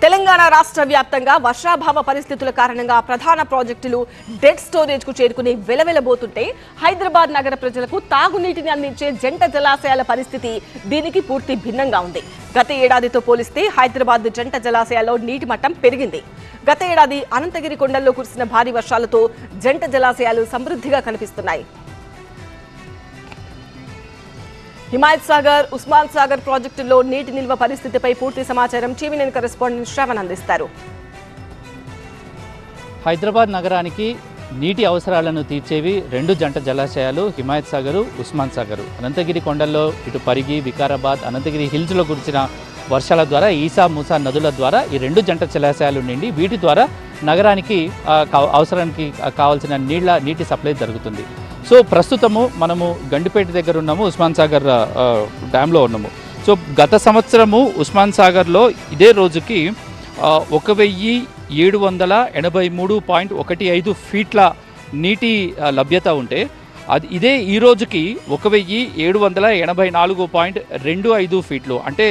తెలంగాణ రాష్ట్ర వ్యాప్తంగా వర్షాభావ పరిస్థితుల కారణంగా ప్రధాన ప్రాజెక్టులు డెడ్ స్టోరేజ్ కు చేరుకుని వెలవెలబోతుంటే హైదరాబాద్ నగర ప్రజలకు తాగునీటిని అందించే జంట జలాశయాల పరిస్థితి దీనికి పూర్తి భిన్నంగా ఉంది. గత ఏడాదితో పోలిస్తే హైదరాబాద్ జంట జలాశయాల్లో నీటి మట్టం పెరిగింది. గత ఏడాది అనంతగిరి కొండల్లో కురిసిన భారీ వర్షాలతో జంట జలాశయాలు సమృద్ధిగా కనిపిస్తున్నాయి. హిమాయత్ సాగర్, ఉస్మాన్ సాగర్ ప్రాజెక్టుల్లో నీటి నిల్వ పరిస్థితిపై పూర్తి సమాచారం టీవీ9 కరెస్పాండెంట్ శ్రవణ్ అందిస్తారు. హైదరాబాద్ నగరానికి నీటి అవసరాలను తీర్చేవి రెండు జంట జలాశయాలు హిమాయత్ సాగర్, ఉస్మాన్ సాగర్. అనంతగిరి కొండల్లో ఇటు పరిగి, వికారాబాద్, అనంతగిరి హిల్స్లో కురిసిన వర్షాల ద్వారా ఈసా, మూసా నదుల ద్వారా ఈ రెండు జంట జలాశయాలు నిండి వీటి ద్వారా నగరానికి అవసరానికి కావాల్సిన నీటి సప్లై జరుగుతుంది. సో ప్రస్తుతము మనము గండిపేట దగ్గర ఉన్నాము, ఉస్మాన్ సాగర్ డ్యాంలో ఉన్నాము. సో గత సంవత్సరము ఉస్మాన్ సాగర్లో ఇదే రోజుకి 1783.15 ఫీట్ల నీటి లభ్యత ఉంటే ఇదే ఈ రోజుకి 1784.25 ఫీట్లు. అంటే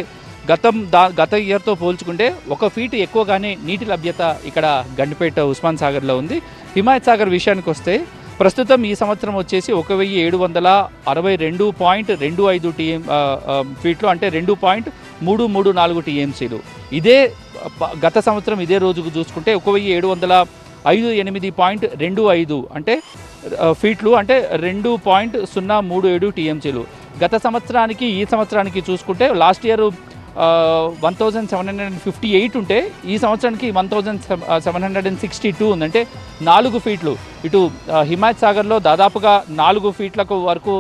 గత ఇయర్తో పోల్చుకుంటే 1 ఫీట్ ఎక్కువగానే నీటి లభ్యత ఇక్కడ గండిపేట ఉస్మాన్ సాగర్లో ఉంది. హిమాయత్ సాగర్ విషయానికి వస్తే ప్రస్తుతం ఈ సంవత్సరం వచ్చేసి 1762.25 ఫీట్లు, అంటే 2.334 టీఎంసీలు. ఇదే గత సంవత్సరం ఇదే రోజుకు చూసుకుంటే 1758.25 అంటే ఫీట్లు, అంటే 2.037 టీఎంసీలు. గత సంవత్సరానికి ఈ సంవత్సరానికి చూసుకుంటే లాస్ట్ ఇయర్ 1758 ఉంటే ఈ సంవత్సరానికి 1762 ఉందంటే 4 ఫీట్లు. ఇటు హిమాయత్ సాగర్లో దాదాపుగా 4 ఫీట్లకు వరకు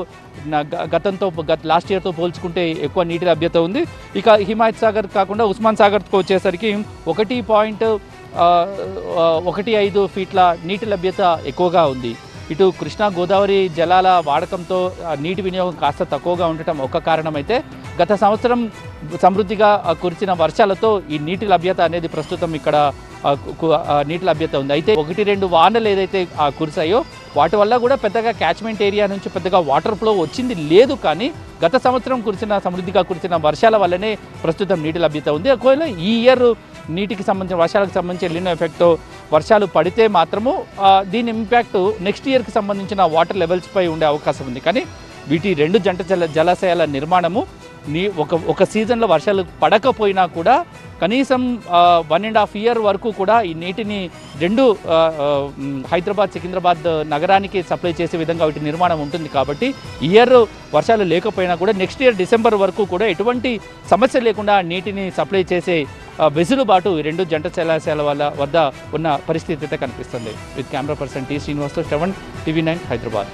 లాస్ట్ ఇయర్తో పోల్చుకుంటే ఎక్కువ నీటి లభ్యత ఉంది. ఇక హిమాయత్ సాగర్ కాకుండా ఉస్మాన్ సాగర్కు వచ్చేసరికి 1.15 ఫీట్ల నీటి లభ్యత ఎక్కువగా ఉంది. ఇటు కృష్ణా గోదావరి జలాల వాడకంతో నీటి వినియోగం కాస్త తక్కువగా ఉండటం ఒక కారణమైతే గత సంవత్సరం సమృద్ధిగా కురిసిన వర్షాలతో ఈ నీటి లభ్యత అనేది ప్రస్తుతం ఇక్కడ నీటి లభ్యత ఉంది. అయితే 1-2 వానలు ఏదైతే కురిసాయో వాటి వల్ల కూడా పెద్దగా క్యాచ్మెంట్ ఏరియా నుంచి పెద్దగా వాటర్ ఫ్లో వచ్చింది లేదు. కానీ గత సంవత్సరం సమృద్ధిగా కురిసిన వర్షాల వల్లనే ప్రస్తుతం నీటి లభ్యత ఉంది. ఒకవేళ ఈ ఇయర్ నీటికి సంబంధించిన వర్షాలకు సంబంధించి ఎల్లినో ఎఫెక్ట్ వర్షాలు పడితే మాత్రము దీని ఇంపాక్ట్ నెక్స్ట్ ఇయర్కి సంబంధించిన వాటర్ లెవెల్స్పై ఉండే అవకాశం ఉంది. కానీ వీటి రెండు జంట జలాశయాల నిర్మాణము ఒక సీజన్లో వర్షాలు పడకపోయినా కూడా కనీసం 1.5 ఇయర్ వరకు కూడా ఈ నీటిని రెండు హైదరాబాద్, సికింద్రాబాద్ నగరానికి సప్లై చేసే విధంగా వీటి నిర్మాణం ఉంటుంది. కాబట్టి ఇయర్ వర్షాలు లేకపోయినా కూడా నెక్స్ట్ ఇయర్ డిసెంబర్ వరకు కూడా ఎటువంటి సమస్య లేకుండా నీటిని సప్లై చేసే వెసులుబాటు ఈ రెండు జంట జలాశయాల వద్ద ఉన్న పరిస్థితి అయితే కనిపిస్తుంది. విత్ కెమెరా పర్సన్ టీ శ్రీనివాస్తో శ్రవణ్, టీవీ9 హైదరాబాద్.